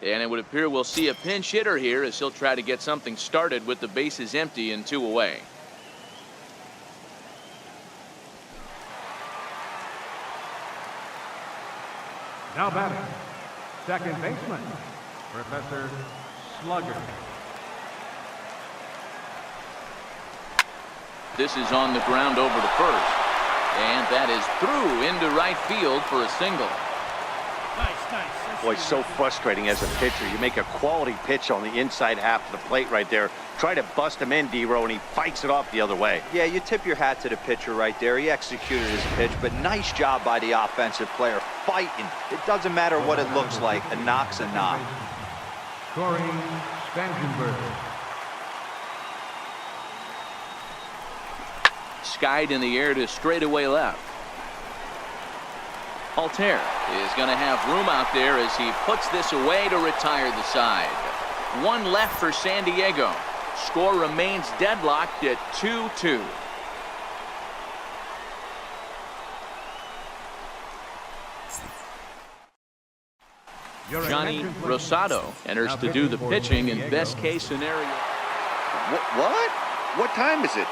And it would appear we'll see a pinch hitter here as he'll try to get something started with the bases empty and 2 away. Now batting, second baseman, Professor Slugger. This is on the ground over to first. And that is through into right field for a single. Nice. Boy, so frustrating as a pitcher. You make a quality pitch on the inside half of the plate right there. Try to bust him in, D-Row, and he fights it off the other way. Yeah, you tip your hat to the pitcher right there. He executed his pitch, but nice job by the offensive player. Fighting. It doesn't matter what it looks like. A knock's a knock. Corey Spangenberg. Skied in the air to straightaway left. Altair is going to have room out there as he puts this away to retire the side. 1 left for San Diego. Score remains deadlocked at 2-2. Johnny Rosado enters to do the pitching in best case scenario. What? What time is it?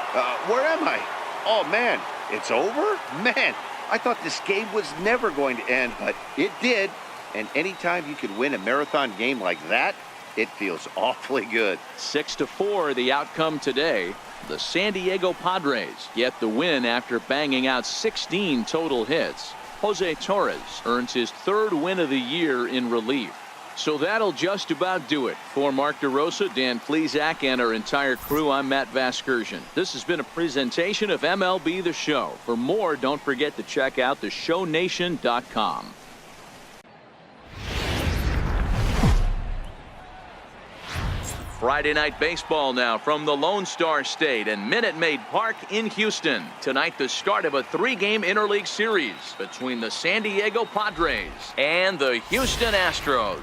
Where am I? Oh, man, it's over? Man, I thought this game was never going to end, but it did. And anytime you could win a marathon game like that, it feels awfully good. 6-4 the outcome today. The San Diego Padres get the win after banging out 16 total hits. Jose Torres earns his 3rd win of the year in relief. So that'll just about do it. For Mark DeRosa, Dan Plesac, and our entire crew, I'm Matt Vasgersian. This has been a presentation of MLB The Show. For more, don't forget to check out theshownation.com. Friday night baseball now from the Lone Star State and Minute Maid Park in Houston. Tonight, the start of a 3-game interleague series between the San Diego Padres and the Houston Astros.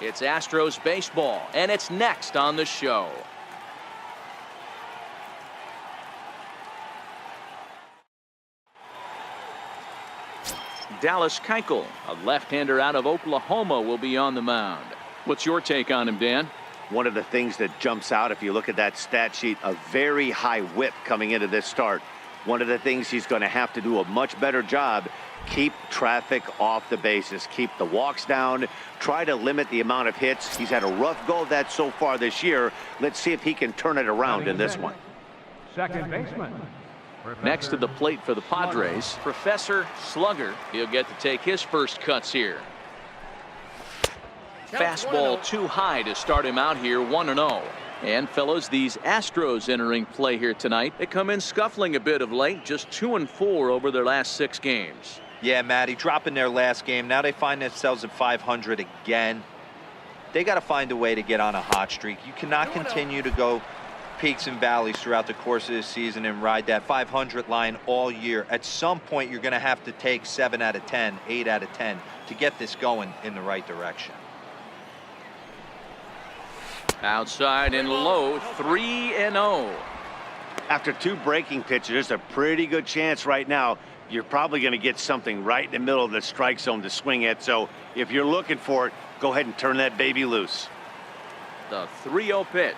It's Astros baseball, and it's next on the show. Dallas Keuchel, a left-hander out of Oklahoma, will be on the mound. What's your take on him, Dan? One of the things that jumps out, if you look at that stat sheet, a very high whip coming into this start. One of the things he's going to have to do a much better job, keep traffic off the bases, keep the walks down, try to limit the amount of hits. He's had a rough go of that so far this year. Let's see if he can turn it around in this one. Second baseman. Next to the plate for the Padres, Professor Slugger. He'll get to take his first cuts here. Fastball too high to start him out here, 1-0. And fellas, these Astros entering play here tonight, they come in scuffling a bit of late, just 2-4 over their last 6 games. Yeah, Matty, dropping their last game. Now they find themselves at 500 again. They got to find a way to get on a hot streak. You cannot continue to go peaks and valleys throughout the course of this season and ride that 500 line all year. At some point, you're going to have to take 7 out of 10, 8 out of 10 to get this going in the right direction. Outside and low, 3-0. After 2 breaking pitches, there's a pretty good chance right now you're probably going to get something right in the middle of the strike zone to swing at. So if you're looking for it, go ahead and turn that baby loose. The 3-0 pitch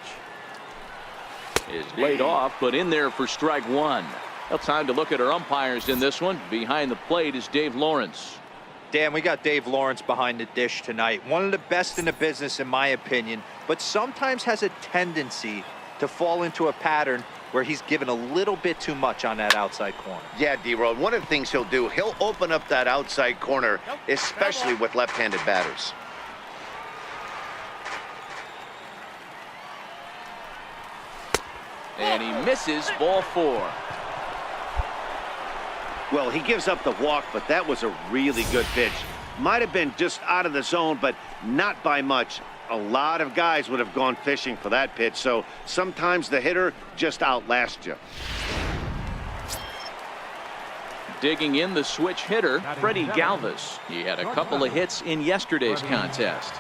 is laid off, but in there for strike 1. Well, time to look at our umpires in this one. Behind the plate is Dave Lawrence. Dan, we got Dave Lawrence behind the dish tonight. One of the best in the business, in my opinion, but sometimes has a tendency to fall into a pattern where he's given a little bit too much on that outside corner. Yeah, D-Road, one of the things he'll do, he'll open up that outside corner, especially with left-handed batters. And he misses, ball 4. Well, he gives up the walk, but that was a really good pitch. Might have been just out of the zone, but not by much. A lot of guys would have gone fishing for that pitch, so sometimes the hitter just outlasts you. Digging in the switch hitter, Freddie Galvis. He had a couple of hits in yesterday's contest.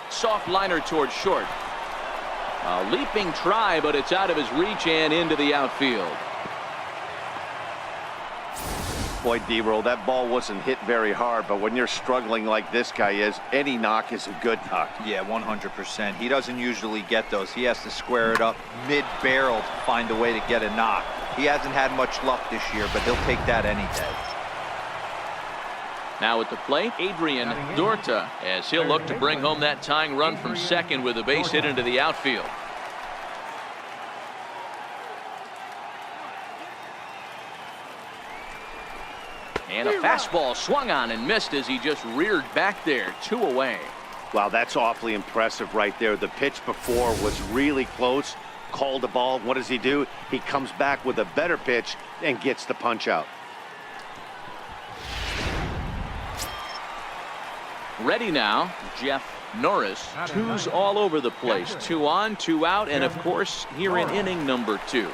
Soft liner towards short. A leaping try, but it's out of his reach and into the outfield. Boy, D-roll, that ball wasn't hit very hard, but when you're struggling like this guy is, any knock is a good knock. Yeah, 100%. He doesn't usually get those. He has to square it up mid-barrel to find a way to get a knock. He hasn't had much luck this year, but he'll take that any day. Now at the plate, Adrian Dorta, as he'll look to bring home that tying run from second with a base hit into the outfield. And a fastball swung on and missed as he just reared back there. 2 away. Wow, that's awfully impressive right there. The pitch before was really close. Called the ball. What does he do? He comes back with a better pitch and gets the punch out. Ready now, Jeff Norris. 2's all over the place. 2 on, 2 out, and of course here in inning number 2.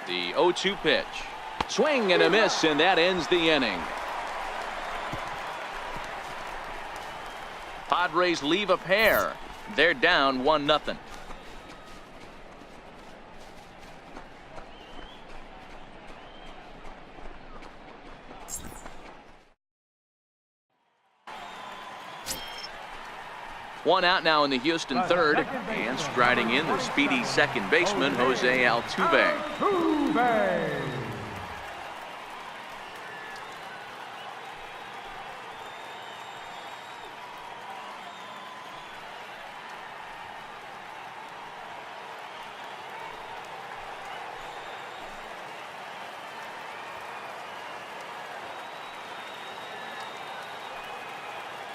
The 0-2 pitch. Swing and a miss, and that ends the inning. Padres leave a pair. They're down 1-0. One out now in the Houston third, and striding in the speedy second baseman, Jose Altuve.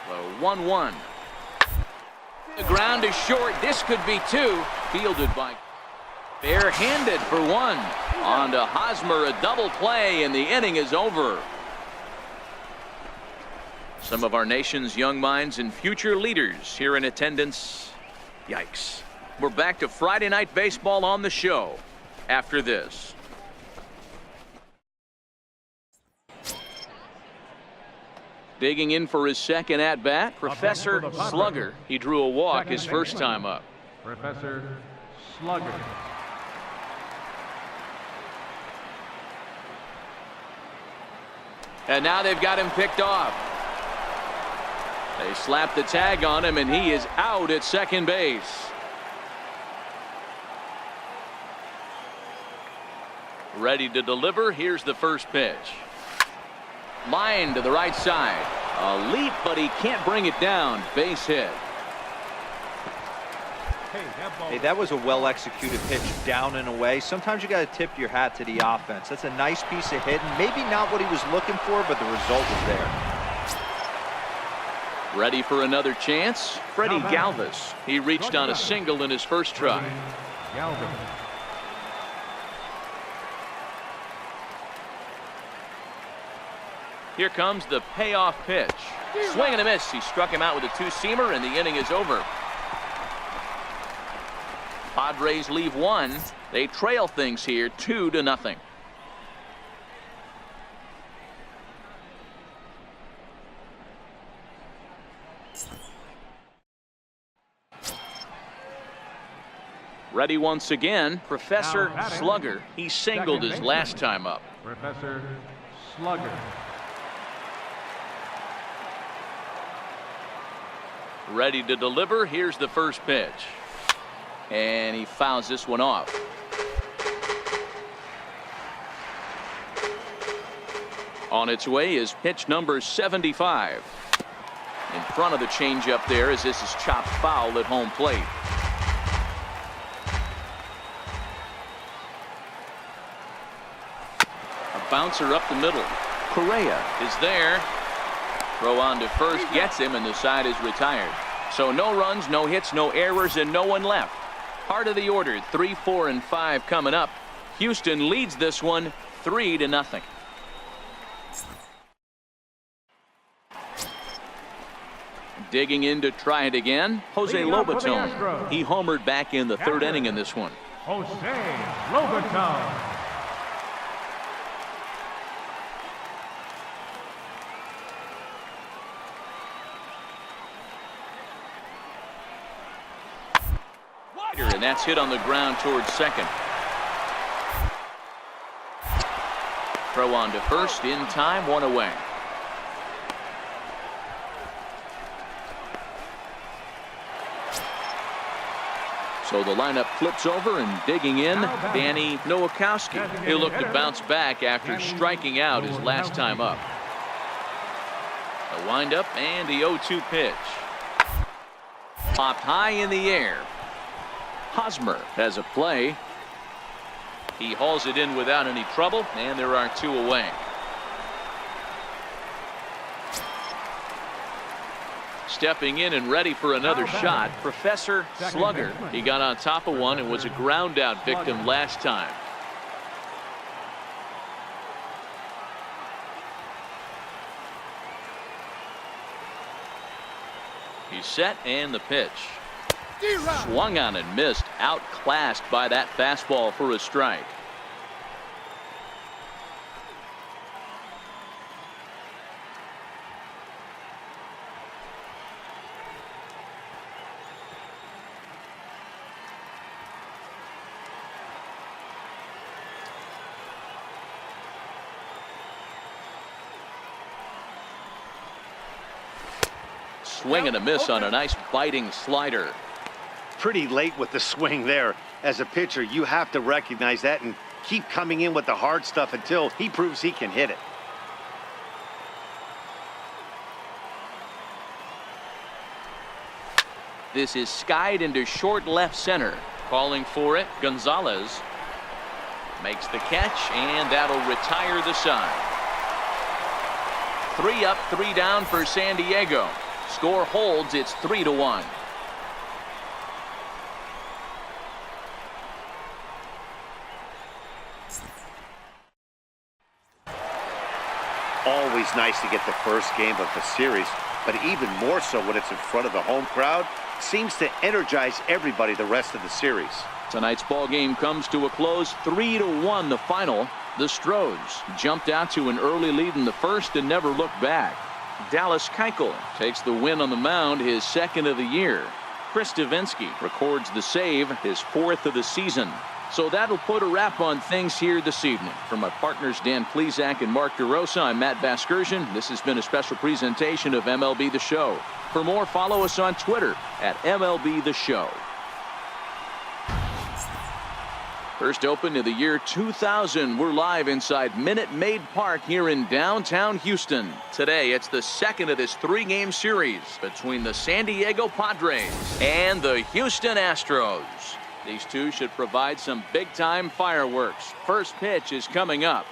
The 1-1. The ground is short. This could be 2. Fielded by barehanded for 1. On to Hosmer, a double play, and the inning is over. Some of our nation's young minds and future leaders here in attendance. Yikes. We're back to Friday Night Baseball on the show after this. Digging in for his second at-bat, Professor Slugger. He drew a walk his first time up. Professor Slugger. And now they've got him picked off. They slap the tag on him, and he is out at second base. Ready to deliver. Here's the first pitch. Line to the right side. A leap, but he can't bring it down. Base hit. Hey, that was a well-executed pitch down and away. Sometimes you got to tip your hat to the offense. That's a nice piece of hitting. Maybe not what he was looking for, but the result was there. Ready for another chance? Freddie Galvis. He reached on a single in his first try. Galvis. Here comes the payoff pitch. Swing and a miss. He struck him out with a 2-seamer, and the inning is over. Padres leave 1. They trail things here 2-0. Ready once again, Professor Slugger. He singled his last time up. Professor Slugger. Ready to deliver. Here's the first pitch. And he fouls this one off. On its way is pitch number 75. In front of the changeup there as this is chopped foul at home plate. A bouncer up the middle. Correa is there. Throw on to first gets him, and the side is retired. So no runs, no hits, no errors, and no one left. Part of the order, 3, 4, and 5 coming up. Houston leads this one 3-0. Digging in to try it again, Jose Lobaton. He homered back in the third inning in this one. Jose Lobaton. And that's hit on the ground towards second. Throw on to first in time, one away. So the lineup flips over, and digging in, Danny Nowakowski. He'll look to bounce back after striking out his last time up. A windup and the 0-2 pitch. Popped high in the air. Hosmer has a play. He hauls it in without any trouble, and there are two away. Stepping in and ready for another shot, Professor Slugger. He got on top of one and was a ground out victim last time. He's set, and the pitch. Swung on and missed, outclassed by that fastball for a strike. Swing and a miss on a nice biting slider. Pretty late with the swing there. As a pitcher, you have to recognize that and keep coming in with the hard stuff until he proves he can hit it. This is skied into short left center. Calling for it, Gonzalez makes the catch, and that'll retire the side. 3 up, 3 down for San Diego. Score holds, it's 3-1. Always nice to get the first game of the series, but even more so when it's in front of the home crowd. Seems to energize everybody the rest of the series. Tonight's ball game comes to a close, 3-1 the final. The Stros jumped out to an early lead in the first and never looked back. Dallas Keuchel takes the win on the mound, his second of the year. Chris Davinsky records the save, his 4th of the season. So that'll put a wrap on things here this evening. From my partners Dan Plesac and Mark DeRosa, I'm Matt Vasgersian. This has been a special presentation of MLB The Show. For more, follow us on Twitter at MLB The Show. First opened in the year 2000. We're live inside Minute Maid Park here in downtown Houston. Today, it's the second of this 3-game series between the San Diego Padres and the Houston Astros. These two should provide some big-time fireworks. First pitch is coming up.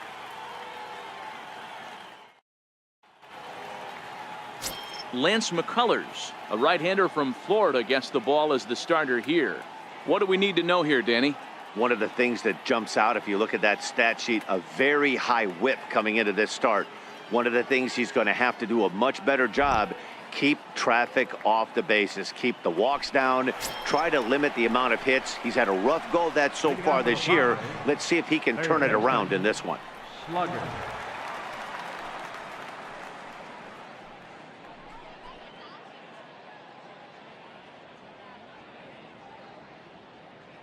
Lance McCullers, a right-hander from Florida, gets the ball as the starter here. What do we need to know here, Danny? One of the things that jumps out, if you look at that stat sheet, a very high whip coming into this start. One of the things he's going to have to do a much better job, keep traffic off the bases, keep the walks down, try to limit the amount of hits. He's had a rough go of that so far this year. Let's see if he can turn it around in this one. Slugger.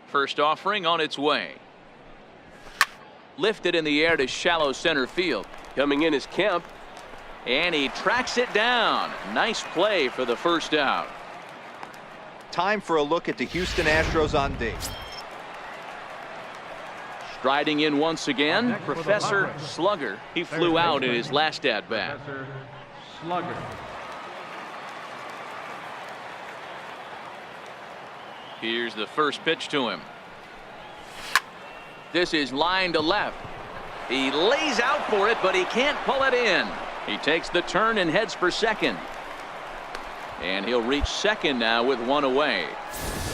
First offering on its way. Lifted in the air to shallow center field. Coming in is Kemp. And he tracks it down. Nice play for the first out. Time for a look at the Houston Astros on D. Striding in once again, Professor Slugger. He flew out in his last at-bat. Professor Slugger. Here's the first pitch to him. This is line to left. He lays out for it, but he can't pull it in. He takes the turn and heads for second. And he'll reach second now with one away.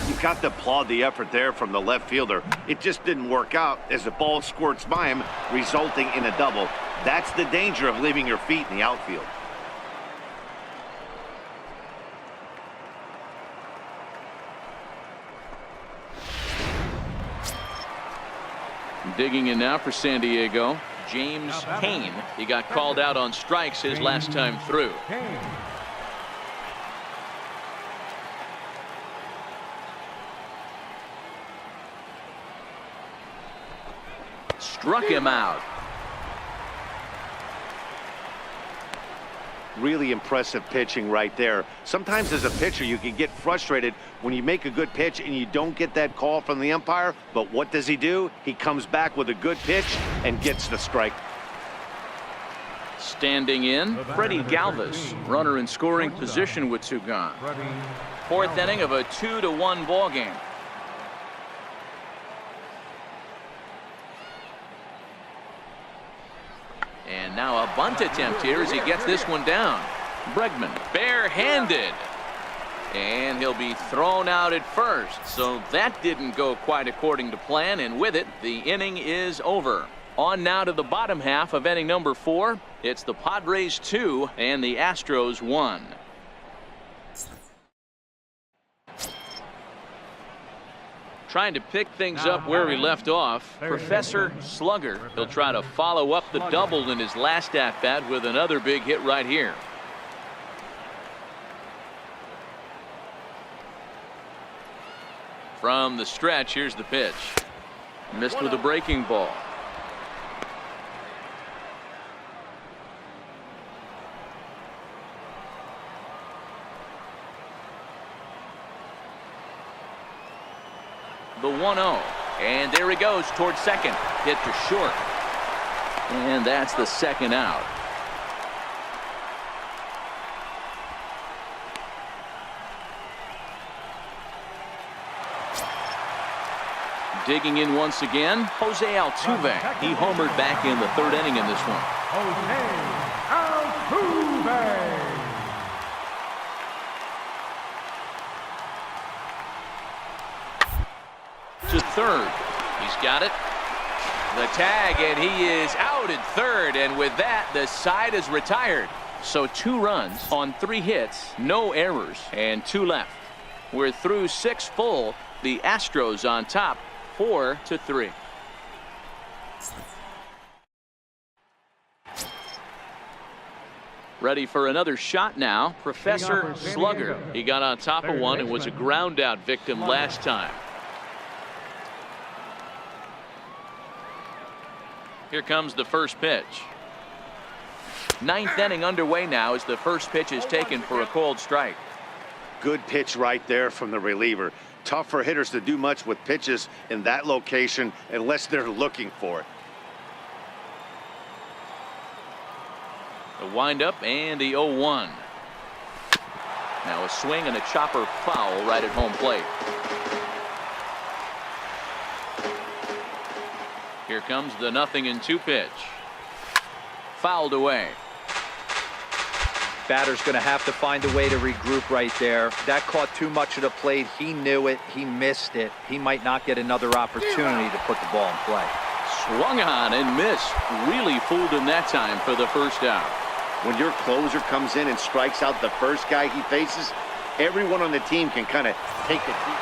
You've got to applaud the effort there from the left fielder. It just didn't work out as the ball squirts by him, resulting in a double. That's the danger of leaving your feet in the outfield. Digging in now for San Diego, James Kane. He got called out on strikes his last time through. struck him out. Really impressive pitching right there. Sometimes as a pitcher, you can get frustrated when you make a good pitch and you don't get that call from the umpire. But what does he do? He comes back with a good pitch and gets the strike. Standing in, Freddie Galvis, runner in scoring position with 2 gone. Fourth inning of a 2-1 ball game. And now a bunt attempt here as he gets this one down. Bregman barehanded. And he'll be thrown out at first. So that didn't go quite according to plan. And with it, the inning is over. On now to the bottom half of inning number 4. It's the Padres 2 and the Astros 1. Trying to pick things up where he left off, Professor Slugger. He'll try to follow up the double in his last at-bat with another big hit right here. From the stretch, here's the pitch. Missed with a breaking ball. The 1-0, and there he goes towards second. Hit to short, and that's the second out. Digging in once again, Jose Altuve. He homered back in the 3rd inning in this one. Jose Altuve. To third. He's got it. The tag, and he is out at third, and with that, the side is retired. So 2 runs on 3 hits, no errors, and 2 left. We're through 6 full. The Astros on top, 4-3. Ready for another shot now. Professor Slugger. He got on top of one and was a ground out victim last time. Here comes the first pitch. 9th inning underway now as the first pitch is taken for a called strike. Good pitch right there from the reliever. Tough for hitters to do much with pitches in that location unless they're looking for it. The windup and the 0-1. Now a swing and a chopper foul right at home plate. Here comes the 0-2 pitch. Fouled away. Batter's going to have to find a way to regroup right there. That caught too much of the plate. He knew it. He missed it. He might not get another opportunity to put the ball in play. Swung on and missed. Really fooled him that time for the first out. When your closer comes in and strikes out the first guy he faces, everyone on the team can kind of take a deep.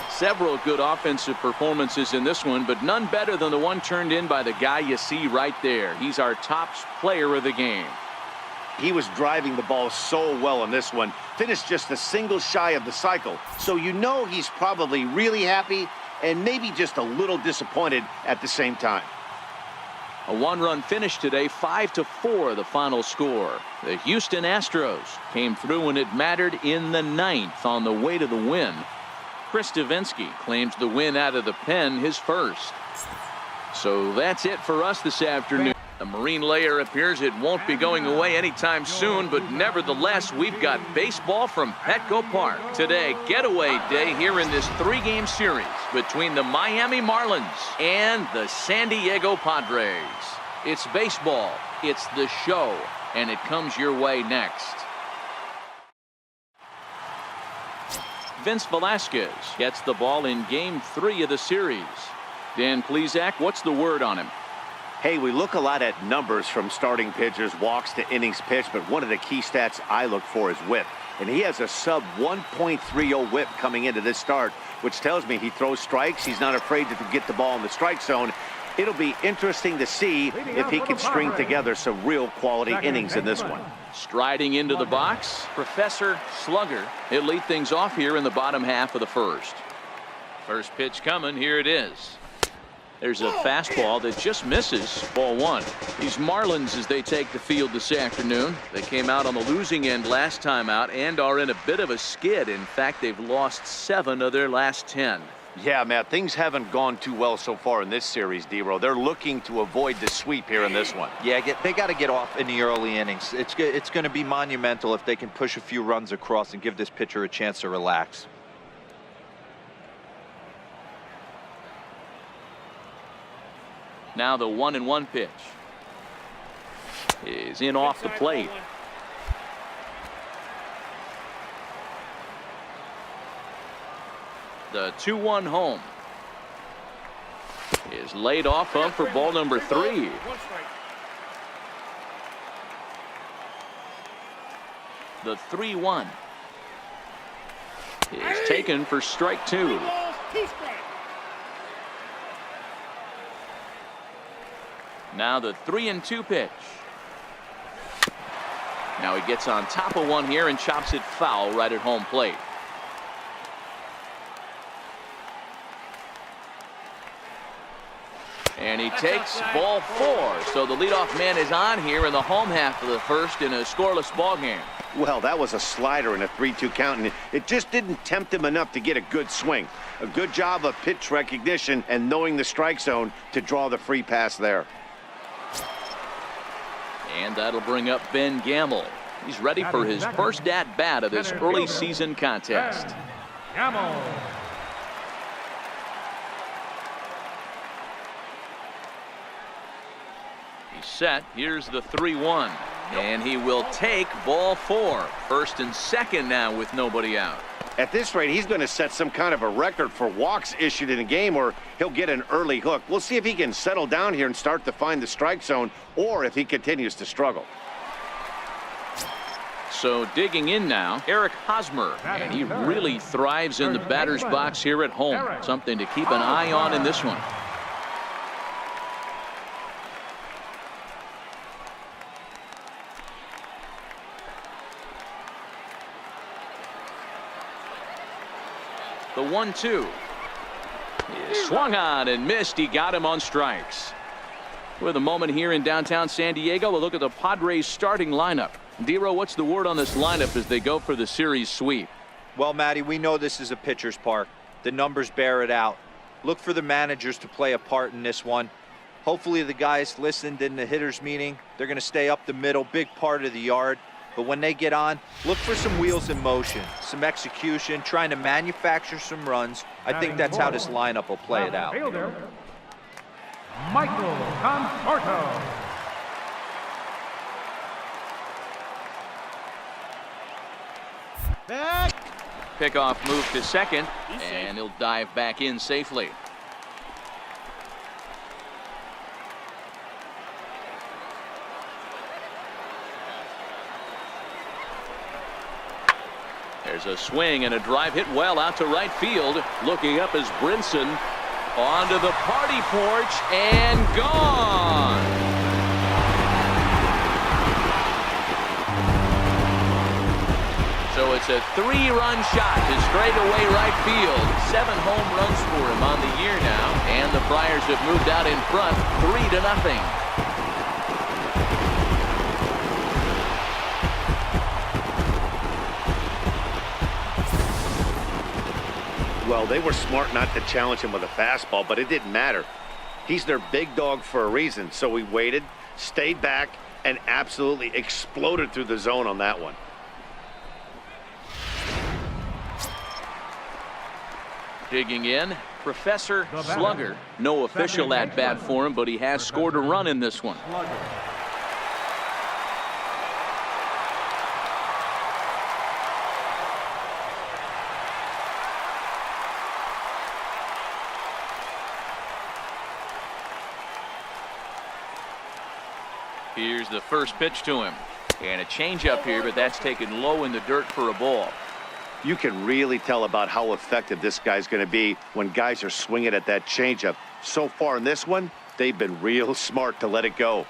Several good offensive performances in this one, but none better than the one turned in by the guy you see right there. He's our top player of the game. He was driving the ball so well in this one. Finished just a single shy of the cycle. So you know he's probably really happy and maybe just a little disappointed at the same time. A 1-run finish today, 5-4 the final score. The Houston Astros came through when it mattered in the 9th on the way to the win. Chris Davinsky claims the win out of the pen, his first. So that's it for us this afternoon. The marine layer appears it won't be going away anytime soon, but nevertheless, we've got baseball from Petco Park. Today, getaway day here in this 3-game series between the Miami Marlins and the San Diego Padres. It's baseball, it's the show, and it comes your way next. Vince Velasquez gets the ball in Game 3 of the series. Dan Plesac, what's the word on him? Hey, we look a lot at numbers from starting pitchers, walks to innings pitched, but one of the key stats I look for is whip. And he has a sub 1.30 whip coming into this start, which tells me he throws strikes. He's not afraid to get the ball in the strike zone. It'll be interesting to see if he can string together some real quality innings in this one. Striding into the box, Professor Slugger. He'll lead things off here in the bottom half of the first. First pitch coming. Here it is. There's a fastball that just misses. Ball one. These Marlins, as they take the field this afternoon, they came out on the losing end last time out and are in a bit of a skid. In fact, they've lost 7 of their last 10. Yeah, Matt, things haven't gone too well so far in this series, D-Row. They're looking to avoid the sweep here in this one. Yeah, they got to get off in the early innings. It's going to be monumental if they can push a few runs across and give this pitcher a chance to relax. Now the 1-1 pitch is in off the plate. The 2-1 home is laid off of for ball number 3. The 3-1 is taken for strike 2. Now the 3-2 pitch. Now he gets on top of one here and chops it foul right at home plate. And he takes ball 4. So the leadoff man is on here in the home half of the first in a scoreless ball game. Well, that was a slider in a 3-2 count, and it just didn't tempt him enough to get a good swing. A good job of pitch recognition and knowing the strike zone to draw the free pass there. And that'll bring up Ben Gamble. He's ready for his first at-bat of this early season contest. Gamble. He's set. Here's the 3-1. And he will take ball 4. First and second now with nobody out. At this rate, he's going to set some kind of a record for walks issued in a game, or he'll get an early hook. We'll see if he can settle down here and start to find the strike zone, or if he continues to struggle. So digging in now, Eric Hosmer, and he really thrives in the batter's box here at home. Something to keep an eye on in this one. The 1-2 is swung on and missed. He got him on strikes. With a moment here in downtown San Diego, we'll look at the Padres starting lineup. D-Row, what's the word on this lineup as they go for the series sweep? Well, Matty, we know this is a pitcher's park. The numbers bear it out. Look for the managers to play a part in this one. Hopefully the guys listened in the hitters meeting. They're going to stay up the middle, big part of the yard. But when they get on, look for some wheels in motion, some execution, trying to manufacture some runs. I think that's how this lineup will play it out. Michael Conforto. Pickoff move to second, and he'll dive back in safely. There's a swing and a drive hit well out to right field. Looking up is Brinson onto the party porch and gone. So it's a 3-run shot to straightaway right field. 7 home runs for him on the year now, and the Friars have moved out in front 3-0. Well, they were smart not to challenge him with a fastball, but it didn't matter. He's their big dog for a reason, so he waited, stayed back, and absolutely exploded through the zone on that one. Digging in, Professor Slugger. No official at-bat for him, but he has scored a run in this one. Here's the first pitch to him. And a changeup here, but that's taken low in the dirt for a ball. You can really tell about how effective this guy's going to be when guys are swinging at that changeup. So far in this one, They've been real smart to let it go.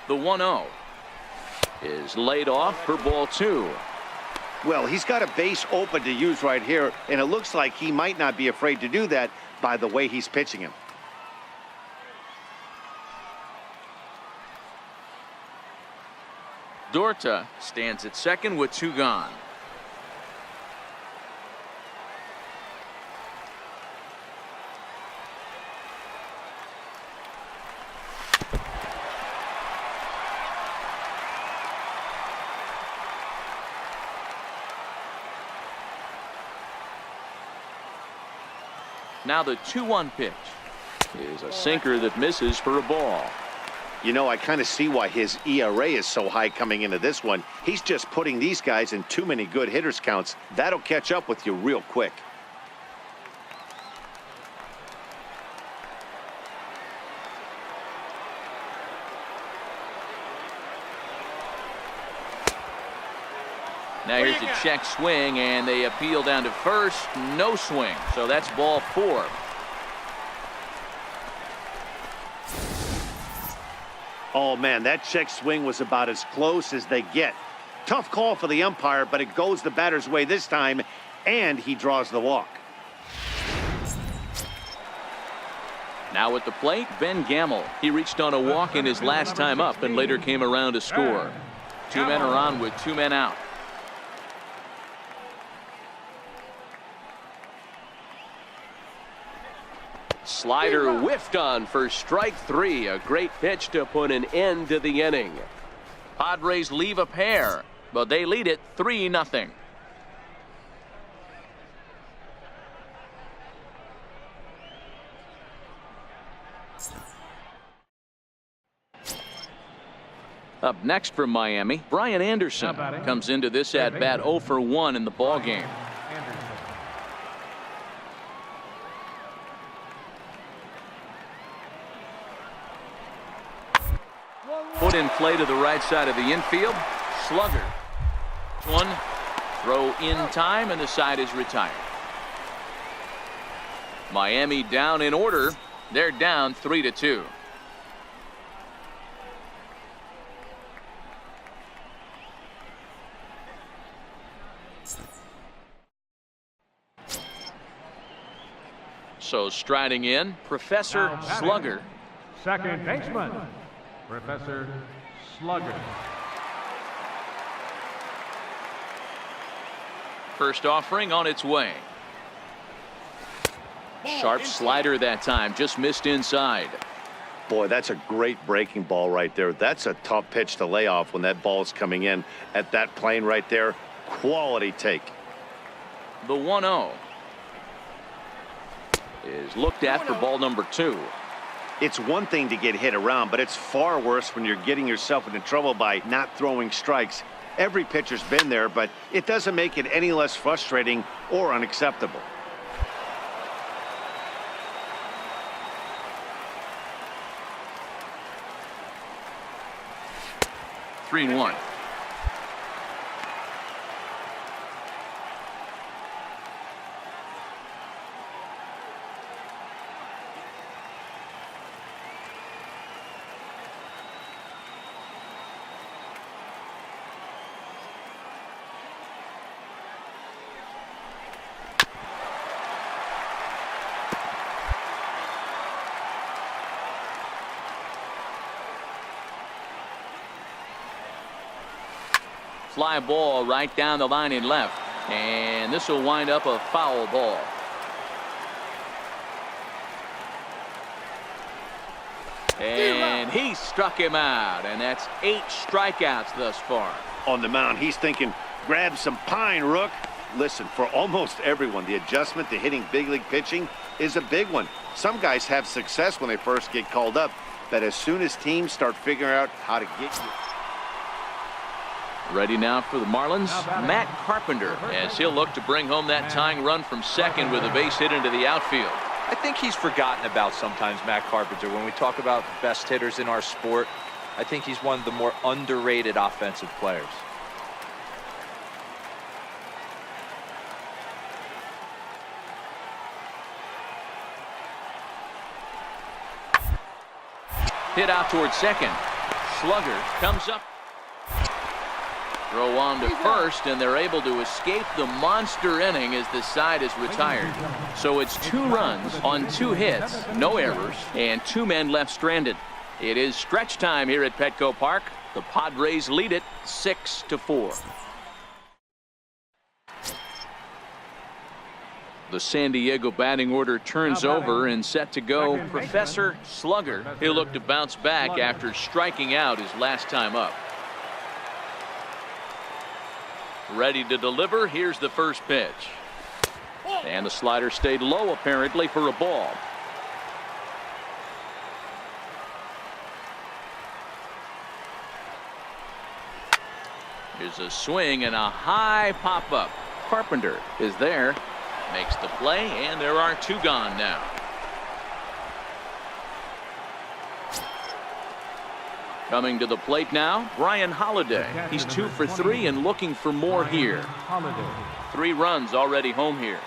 The 1-0 is laid off for ball 2. Well, he's got a base open to use right here, and it looks like he might not be afraid to do that by the way he's pitching him. Dorta stands at second with 2 gone. Now the 2-1 pitch is a sinker that misses for a ball. You know, I kind of see why his ERA is so high coming into this one. He's just putting these guys in too many good hitters counts. That'll catch up with you real quick. Now here's a check swing, and they appeal down to first. No swing, so that's ball 4. Oh, man, that check swing was about as close as they get. Tough call for the umpire, but it goes the batter's way this time, and he draws the walk. Now at the plate, Ben Gamble. He reached on a walk in his last time up and later came around to score. 2 men are on with 2 men out. Slider whiffed on for strike 3. A great pitch to put an end to the inning. Padres leave a pair, but they lead it 3-0. Up next from Miami, Brian Anderson comes into this at bat 0 for 1 in the ball game. Put in play to the right side of the infield. Slugger. One. Throw in time, and the side is retired. Miami down in order. They're down 3-2. So striding in, Professor Slugger. Second baseman, Professor Slugger. First offering on its way. Sharp slider that time, just missed inside. Boy, that's a great breaking ball right there. That's a tough pitch to lay off when that ball is coming in at that plane right there. Quality take. The 1-0 is looked at for ball number 2. It's one thing to get hit around, but it's far worse when you're getting yourself into trouble by not throwing strikes. Every pitcher's been there, but it doesn't make it any less frustrating or unacceptable. Three and 1. Fly ball right down the line in left, and this will wind up a foul ball. And he struck him out, and that's 8 strikeouts thus far. On the mound, he's thinking, grab some pine, Rook. Listen, for almost everyone, the adjustment to hitting big league pitching is a big one. Some guys have success when they first get called up, but as soon as teams start figuring out how to get you. Ready now for the Marlins, Matt Carpenter, as he'll look to bring home that tying run from second with a base hit into the outfield. I think he's forgotten about sometimes, Matt Carpenter. When we talk about the best hitters in our sport, I think he's one of the more underrated offensive players. Hit out towards second. Slugger comes up. Throw on to first, and they're able to escape the monster inning as the side is retired. So it's 2 runs on 2 hits, no errors, and 2 men left stranded. It is stretch time here at Petco Park. The Padres lead it 6-4. The San Diego batting order turns over and set to go. Professor Slugger. He'll look to bounce back after striking out his last time up. Ready to deliver. Here's the first pitch. And the slider stayed low apparently for a ball. Here's a swing and a high pop-up. Carpenter is there. Makes the play, and there are 2 gone now. Coming to the plate now, Brian Holiday. He's 2 for 3 and looking for more here. 3 runs already home here.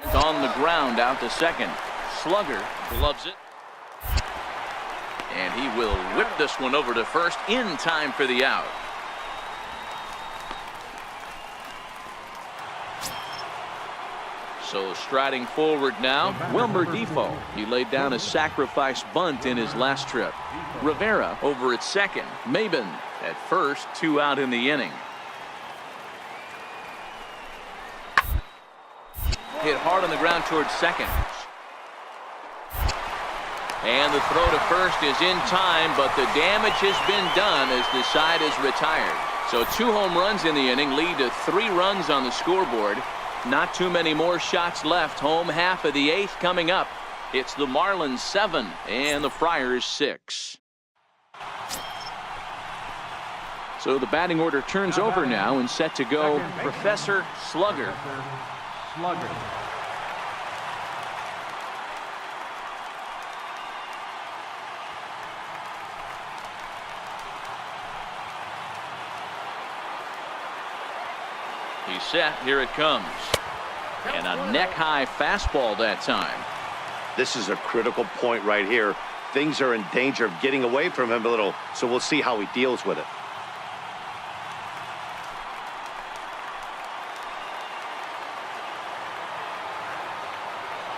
It's on the ground out to second. Slugger gloves it. And he will whip this one over to first in time for the out. So striding forward now, Wilmer Defoe. He laid down a sacrifice bunt in his last trip. Rivera over at second. Maben at first, 2 out in the inning. Hit hard on the ground towards second. And the throw to first is in time, but the damage has been done as the side is retired. So 2 home runs in the inning lead to 3 runs on the scoreboard. Not too many more shots left. Home half of the 8th coming up. It's the Marlins 7 and the Friars 6. So the batting order turns over now and set to go. Professor Slugger. He's set. Here it comes. And a neck-high fastball that time. This is a critical point right here. Things are in danger of getting away from him a little, so we'll see how he deals with it.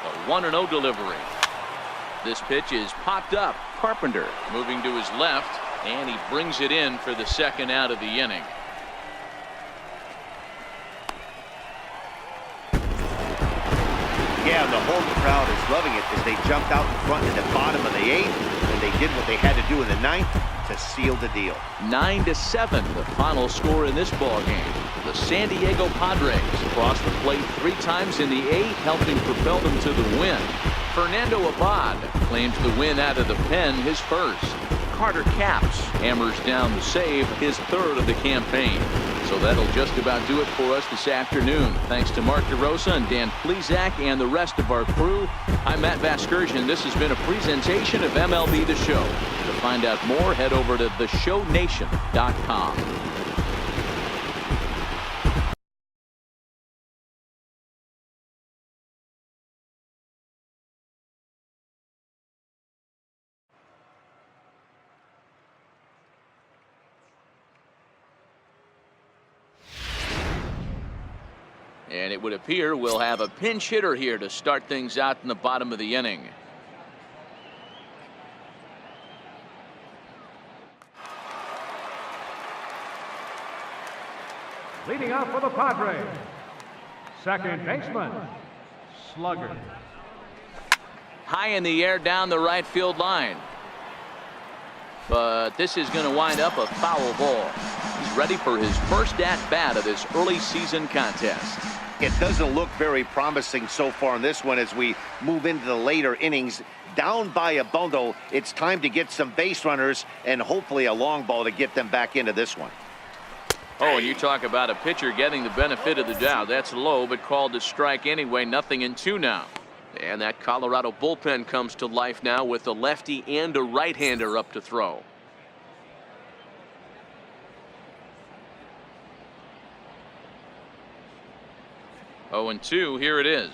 A 1-0 delivery. This pitch is popped up. Carpenter moving to his left, and he brings it in for the 2nd out of the inning. Yeah, the home crowd is loving it as they jumped out in front in the bottom of the 8th, and they did what they had to do in the 9th to seal the deal. 9-7, the final score in this ball game. The San Diego Padres crossed the plate 3 times in the 8th, helping propel them to the win. Fernando Abad claims the win out of the pen, his first. Carter Capps hammers down the save, his 3rd of the campaign. So that'll just about do it for us this afternoon. Thanks to Mark DeRosa and Dan Plezak and the rest of our crew. I'm Matt Vasgersian. This has been a presentation of MLB The Show. To find out more, head over to theshownation.com. And it would appear we'll have a pinch hitter here to start things out in the bottom of the inning. Leading off for the Padres, second baseman, Slugger. High in the air down the right field line. But this is going to wind up a foul ball. He's ready for his first at-bat of this early season contest. It doesn't look very promising so far in this one as we move into the later innings. Down by a bundle, it's time to get some base runners and hopefully a long ball to get them back into this one. Oh, and you talk about a pitcher getting the benefit of the doubt. That's low, but called to strike anyway. 0-2 now. And that Colorado bullpen comes to life now with a lefty and a right-hander up to throw. 0-2, here it is.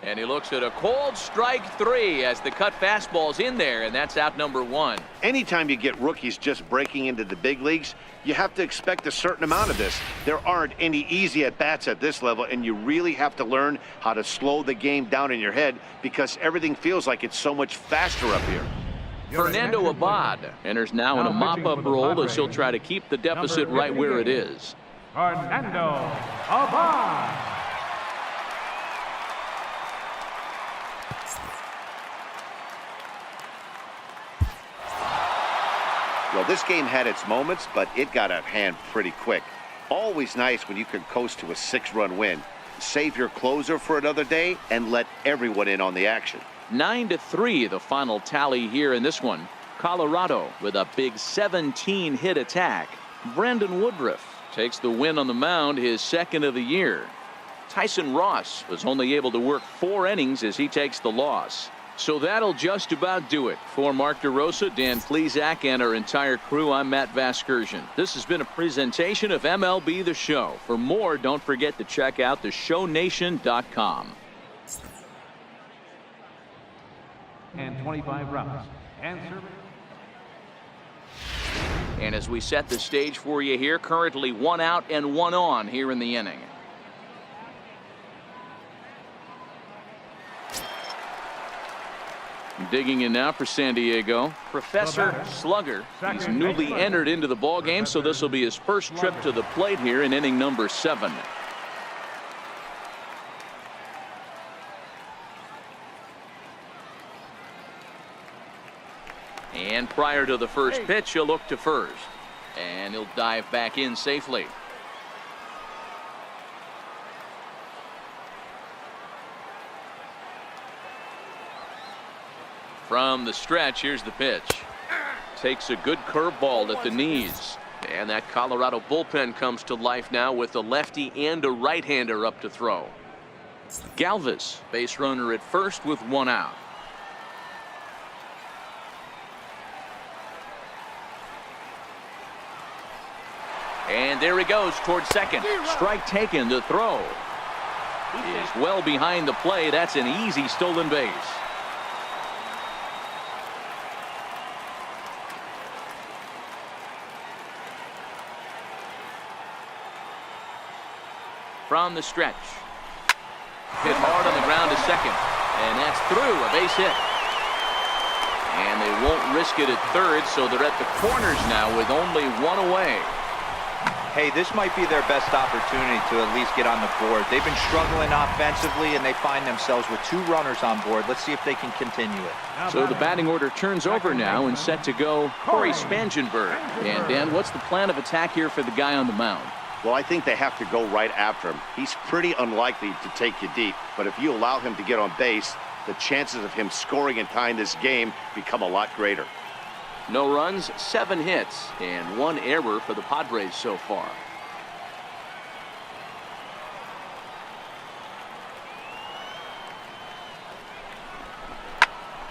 And he looks at a cold strike 3 as the cut fastball's in there, and that's out number 1. Anytime you get rookies just breaking into the big leagues, you have to expect a certain amount of this. There aren't any easy at-bats at this level, and you really have to learn how to slow the game down in your head because everything feels like it's so much faster up here. Fernando Abad enters now in a mop-up role as he'll try to keep the deficit right where it is. Fernando Abad. Well, this game had its moments, but it got out of hand pretty quick. Always nice when you can coast to a 6-run win. Save your closer for another day and let everyone in on the action. 9-3 the final tally here in this one. Colorado with a big 17-hit attack. Brandon Woodruff takes the win on the mound, his second of the year. Tyson Ross was only able to work 4 innings as he takes the loss. So that'll just about do it. For Mark DeRosa, Dan Plesac, and our entire crew, I'm Matt Vasgersian. This has been a presentation of MLB The Show. For more, don't forget to check out theshownation.com. And 25 rounds. Answer. And as we set the stage for you here, currently 1 out and 1 on here in the inning. Digging in now for San Diego, Professor Slugger. He's newly entered into the ball game, so this will be his first trip to the plate here in inning number 7. And prior to the first pitch, he'll look to first, and he'll dive back in safely. From the stretch, here's the pitch. Takes a good curveball at the knees. And that Colorado bullpen comes to life now with a lefty and a right-hander up to throw. Galvis, base runner at first with 1 out. And there he goes towards second. Strike taken, the throw is well behind the play. That's an easy stolen base. From the stretch. Hit hard on the ground to second. And that's through, a base hit. And they won't risk it at third, so they're at the corners now with only 1 away. Hey, this might be their best opportunity to at least get on the board. They've been struggling offensively, and they find themselves with 2 runners on board. Let's see if they can continue it. So the batting order turns over now and set to go Corey Spangenberg. And Dan, what's the plan of attack here for the guy on the mound? Well, I think they have to go right after him. He's pretty unlikely to take you deep, but if you allow him to get on base, the chances of him scoring and tying this game become a lot greater. No runs, 7 hits, and 1 error for the Padres so far.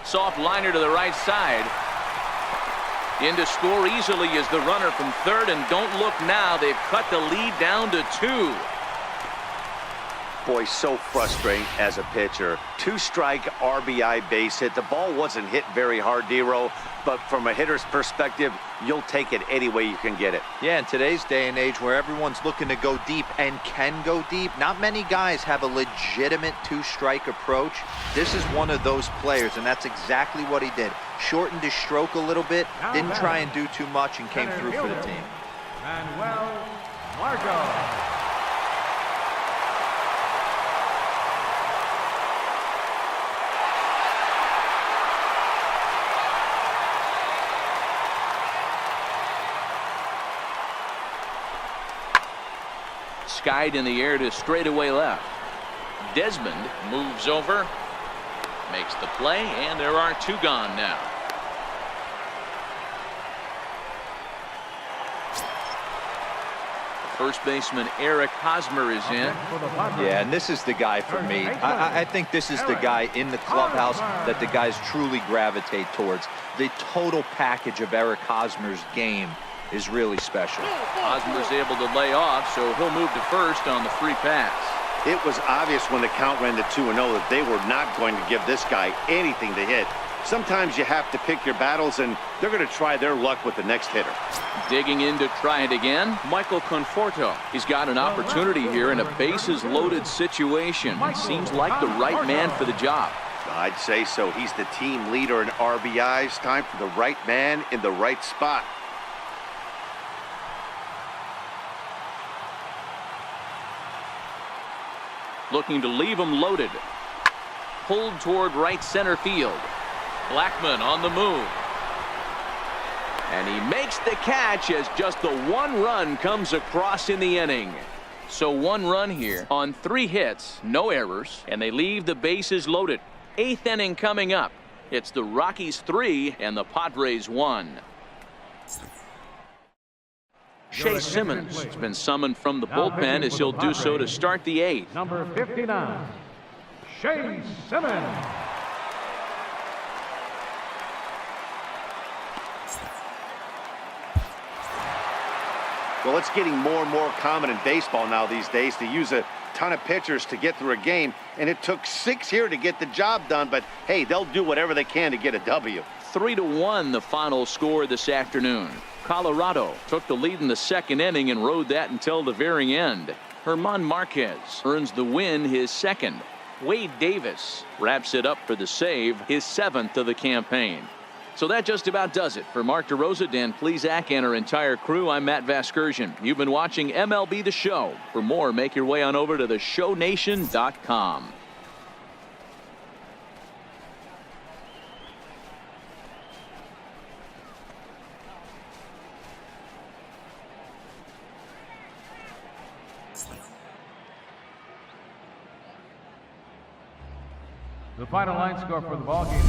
Soft liner to the right side. In to score easily is the runner from third, and don't look now. They've cut the lead down to 2. Boy, so frustrating as a pitcher. 2-strike RBI base hit. The ball wasn't hit very hard, Dero, but from a hitter's perspective, you'll take it any way you can get it. Yeah, in today's day and age where everyone's looking to go deep and can go deep, not many guys have a legitimate 2-strike approach. This is one of those players, and that's exactly what he did. Shortened his stroke a little bit, didn't try and do too much, and came through for the team. Manuel Margot. Skied in the air to straightaway left. Desmond moves over, makes the play, and there are 2 gone now. First baseman Eric Hosmer is in. Yeah, and this is the guy for me. I think this is the guy in the clubhouse that the guys truly gravitate towards. The total package of Eric Hosmer's game is really special. Hosmer's able to lay off, so he'll move to first on the free pass. It was obvious when the count ran to 2-0 that they were not going to give this guy anything to hit. Sometimes you have to pick your battles, and they're going to try their luck with the next hitter. Digging in to try it again, Michael Conforto. He's got an opportunity here in a bases-loaded situation. It seems like the right man for the job. I'd say so. He's the team leader in RBIs. Time for the right man in the right spot. Looking to leave him loaded. Pulled toward right center field. Blackmon on the move. And he makes the catch as just the one run comes across in the inning. So one run here on 3 hits, no errors, and they leave the bases loaded. 8th inning coming up. It's the Rockies 3 and the Padres 1. Shea Simmons has been summoned from the bullpen as he'll do so to start the 8th. Number 59, Shea Simmons. Well, it's getting more and more common in baseball now these days to use a ton of pitchers to get through a game, and it took 6 here to get the job done, but hey, they'll do whatever they can to get a W. 3-1 the final score this afternoon. Colorado took the lead in the 2nd inning and rode that until the very end. German Marquez earns the win, his 2nd. Wade Davis wraps it up for the save, his 7th of the campaign. So that just about does it. For Mark DeRosa, Dan Plesac, and our entire crew, I'm Matt Vasgersian. You've been watching MLB The Show. For more, make your way on over to theshownation.com. The final line score for the ball game.